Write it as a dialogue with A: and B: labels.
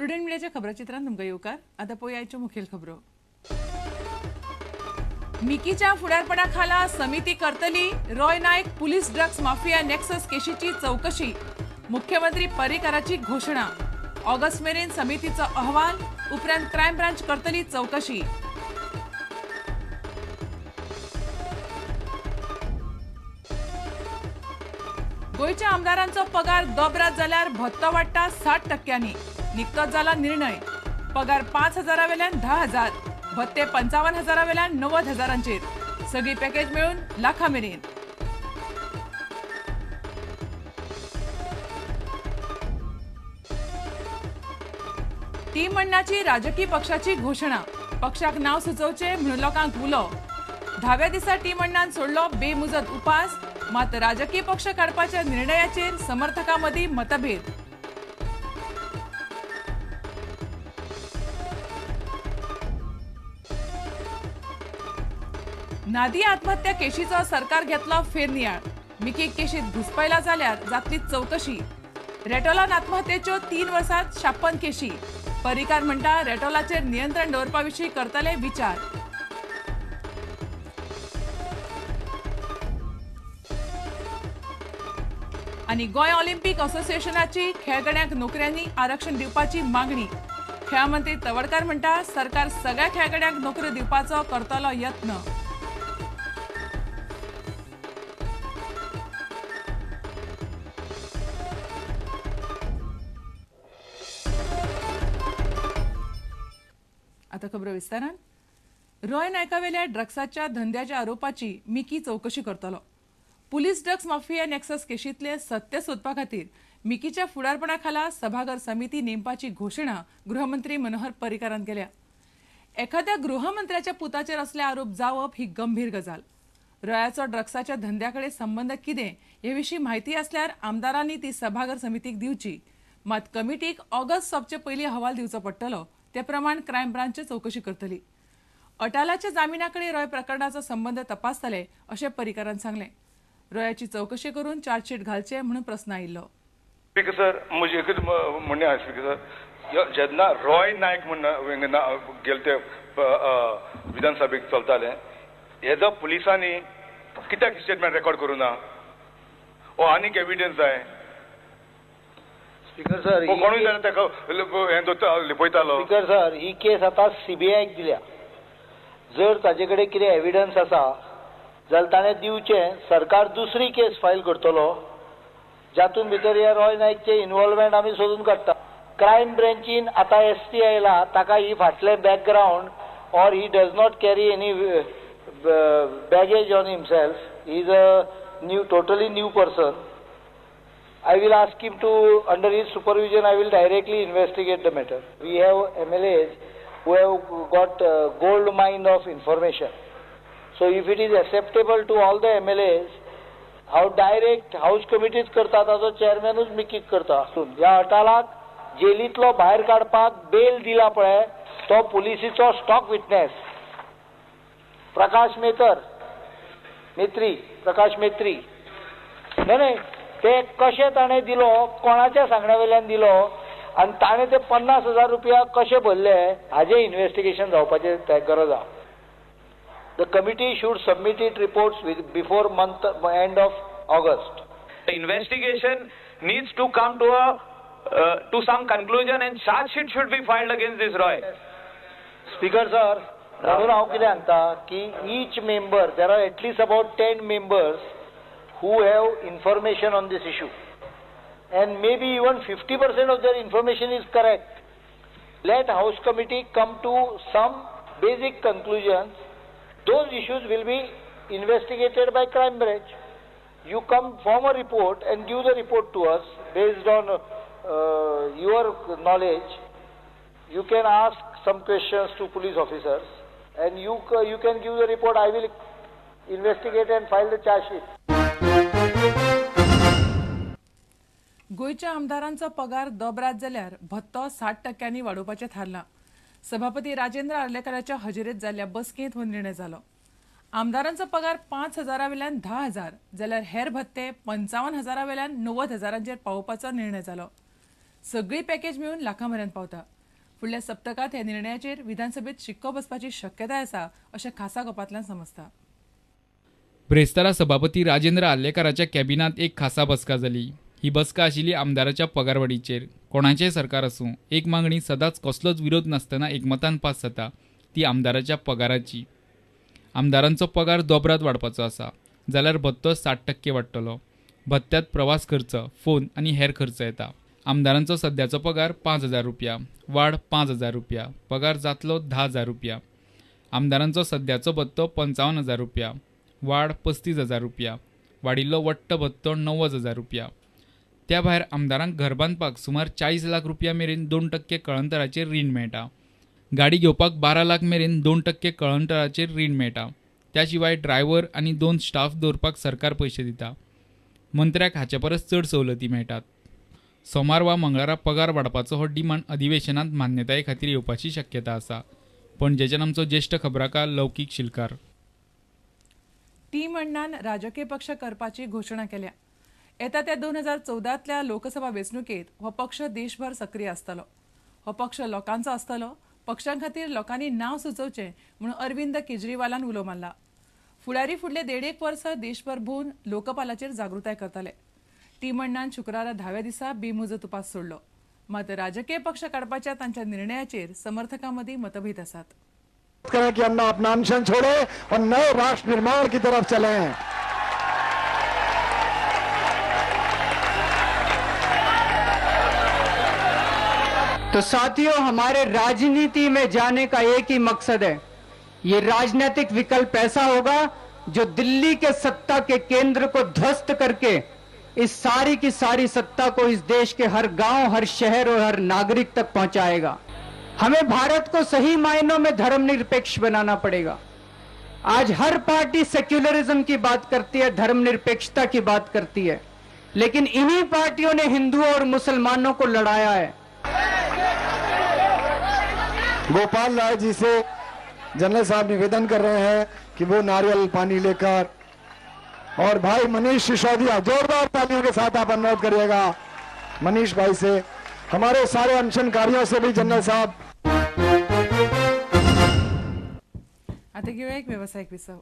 A: Student मिडियाच्या खबराचित्रांत तुमकां येवकार. आतां पळोवया मुखेल खबरो. मिकीच्या फुडारपणा खाला समिती करतली रॉय नायक पुलीस ड्रग्स माफिया नेक्सस केशीची चौकशी. मुख्यमंत्री पर्रीकाराची घोषणा. ऑगस्ट मेरेन समितीचो अहवाल उपरांत क्रायम ब्रांच करतली चौकशी. गोयच्या आमदारांचो पगार दोबरात जाल्यार भत्तो वाडटा 60%. निकतोच जाला निर्णय. पगार 5,000 वेल्यान 10,000, भत्ते 55,000 वेल्यान 90,000. सगळी पॅकेज मेळून लाखा मेरेन. टीम मंडळाची राजकीय पक्षाची घोषणा. पक्षाक नाव सुचोवचे म्हणून लोकांक उलो. 10व्या दिसा टीम मंडळान सोडलो बेमुजत उपास. मात राजकीय पक्ष काडपाच्या निर्णयाचेर समर्थकां मदीं मतभेद. नादिया आत्महत्या केशीचो सरकार घेतलो फेरनियाळ. मिकीक केशीत घुसपयला जाल्यार जातली चौकशी. रेटोलान आत्महत्येच्यो 3 वर्सांत 56 केशी. पर्रीकार म्हणटा रेटोलाचेर नियंत्रण दवरपा विशीं करतले विचार. आनी गोंय ऑलिंपीक असोसिएशनाची खेळगड्यांक नोकऱ्यांनी आरक्षण दिवपाची मागणी. खेळ मंत्री तवडकार म्हणटा सरकार सगळ्या खेळगड्यांक नोकऱ्यो दिवपाचो करतलो यत्न. आता खबरो विस्तारान. रॉय नायकावेल्या ड्रग्साच्या धंद्याच्या आरोपाची मिकी चौकशी करतलो. पुलीस ड्रग्स माफिया नेक्सस केशींतले सत्य सोदपा खातीर मिकीच्या फुडारपणा खाला सभागर समिती नेमपाची घोषणा गृहमंत्री मनोहर पर्रीकारान केल्या. एखाद्या गृहमंत्र्याच्या पुताचेर असले आरोप जावप ही गंभीर गजाल. रॉयाचो ड्रग्साच्या धंद्याकडे संबंध कितें हे विशीं म्हायती असल्यार आमदारांनी ती सभागर समितीक दिवची. मात कमिटीक ऑगस्ट सोंपचे पयलीं अहवाल दिवचो पडटलो. ते प्रमाण क्रायम ब्रांच चौकशी करतली. अटालाच्या जामिनाकडे रॉय प्रकरणाचो संबंध तपासतले अशें पर्रीकारान सांगलें. रॉयाची चौकशी करून चार्जशीट घालचे म्हणून प्रस्न आयिल्लो.
B: स्पीकर सर, म्हजें एकच म्हणणें आसा स्पीकर सर, जेन्ना रॉय नायक म्हणून गेले ते विधानसभेक चलताले, हेजो पुलिसांनी कित्याक स्टेटमेंट रेकॉर्ड करूं ना? ओ आनीक एविडन्स जाय.
C: स्पीकर सर,
B: कोणूय जाल्यार ताका लिपयतालो.
C: स्पीकर सर, ही केस आतां सीबीआयक दिल्या. जर ताजे कडेन कितें एविडन्स आसा जाल्यार ताणें दिवचें. सरकार दुसरी केस फायल करतलो जातून भितर ह्या रॉय नायकचे इन्वॉल्वमेंट आमी सोदून काडटा. क्रायम ब्रँचीन आतां ST आयला, ताका ही फाटलें background or he does not carry any baggage on himself. He is a totally new person. I will ask him to, under his supervision, I will directly investigate the matter. We have MLAs who have got gold mine of information. So if it is acceptable to all the MLAs, how direct House committees करता ताचो चेअरमॅनूच मिकीक करता. ह्या अटालाक जेलींतलो भायर काडपाक bell दिला पळय, तो पुलिसीचो stock witness प्रकाश मेत्री. नाही ते कशें ताणें दिलो, कोणाच्या सांगण्या वयल्यान दिलो आनी ताणें ते 50,000 रुपया कशे भरले हाजें इन्व्हेस्टिगेशन जावपाचें गरज आसा. The committee should submit it reports before month end of August.
D: The investigation needs to come to some conclusion and charge sheet should be filed against this Roy.
C: Speaker sir, म्हणून हांव कितें सांगता की each member, there are at least about 10 members who have information on this issue, and maybe even 50% of their information is correct. Let House committee come to some basic conclusions. Those issues will be investigated by crime branch. You come form a report and give the report to us based on your knowledge. You can ask some questions to police officers and you can give the report. I will investigate and file the charge sheet.
A: गोयच्या आमदारांचो पगार दोबरात जाल्यार भत्तो 60% वाडोवपाचें थारलां. सभापती राजेंद्र आर्लेकराच्या हजेरेंत जाल्ल्या बसकेंत हो निर्णय जालो. आमदारांचो पगार 5,000 वेल्यान 10,000 जाल्यार हेर भत्ते 55,000 वेल्यान 90,000 पावोवपाचो निर्णय जालो. सगळी पॅकेज मेळून लाखां मेरेन पावता. फुडल्या सप्तकात ह्या निर्णयाचेर विधानसभेत शिक्को बसपाची शक्यताय आसा अशें खासा गोपांतल्यान समजता.
E: ब्रेस्तारा सभापती राजेंद्र आर्लेकराच्या कॅबिनात एक खासा बसका जाली. ही बसका आशिल्ली आमदाराच्या पगारवाडीचेर. कोणाचेंय सरकार आसूं, एक मागणी सदांच कसलोच विरोध नासतना एकमतान पास जाता, ती आमदाराच्या पगाराची. आमदारांचो पगार दोबरात वाडपाचो आसा जाल्यार भत्तो 60% वाडटलो. भत्त्यात प्रवास खर्च, फोन आनी हेर खर्च येता. आमदारांचो सद्याचो पगार 5,000 रुपया, वाड 5,000 रुपया, पगार जातलो 10,000 रुपया. आमदारांचो सद्याचो भत्तो 55,000 रुपया, वाड 35,000 रुपया, वाडिल्लो वट्ट भत्तो 90,000 रुपया. त्या भायर आमदारांक घर बांदपाक सुमार 40 लाख रुपया मेरेन 2% कळंतराचेर रीण मेळटा. गाडी घेवपाक 12 लाख मेरेन 2% कळंतराचेर रीण मेळटा. त्या शिवाय ड्रायव्हर आनी 2 स्टाफ दवरपाक सरकार पयशे दिता. मंत्र्याक हाचे परस चड सवलती मेळटात. सोमार वा मंगळारा पगार वाडपाचो हो डिमांड अधिवेशनांत मान्यताये खातीर येवपाची शक्यता आसा. पणजेच्यान आमचो ज्येश्ठ खबराकार लौकीक शिलकार.
A: टीम अण्णान राजकीय पक्ष करपाची घोशणा केल्या. येता त्या 2014तल्या लोकसभा वेंचणुकेत हो पक्ष देशभर सक्रीय आसतलो. हो पक्ष लोकांचो आसतलो. पक्षां खातीर लोकांनी नांव सुचोवचें म्हणून अरविंद केजरीवालान उलो मारला. फुडारी फुडले 1.5 वर्स देशभर भोंवन लोकपालाचेर जागृताय करतले. टीम अण्णान शुक्रारा 10व्या दिसा बेमुजत उपास सोडलो. मात राजकीय पक्ष काडपाच्या तांच्या निर्णयाचेर समर्थकां मदीं मतभेद आसात.
F: करें कि अन्ना अपना अनशन छोड़े और नए राष्ट्र निर्माण की तरफ चलें.
G: तो साथियों, हमारे राजनीति में जाने का एक ही मकसद है. ये राजनीतिक विकल्प ऐसा होगा जो दिल्ली के सत्ता के केंद्र को ध्वस्त करके इस सारी की सारी सत्ता को इस देश के हर गांव, हर शहर और हर नागरिक तक पहुंचाएगा. हमें भारत को सही मायनों में धर्मनिरपेक्ष बनाना पड़ेगा. आज हर पार्टी सेक्युलरिज्म की बात करती है, धर्मनिरपेक्षता की बात करती है, लेकिन इन्हीं पार्टियों ने हिंदुओं और मुसलमानों को लड़ाया है.
F: गोपाल राय जी से जनरल साहब निवेदन कर रहे हैं कि वो नारियल पानी लेकर, और भाई मनीष सिसोदिया, जोरदार तालियों के साथ आप अनुरोध करिएगा मनीष भाई से. हमारे सारे अनशनकारियों से भी जनरल साहब.
A: आता घेऊया एक व्यावसायिक विसव.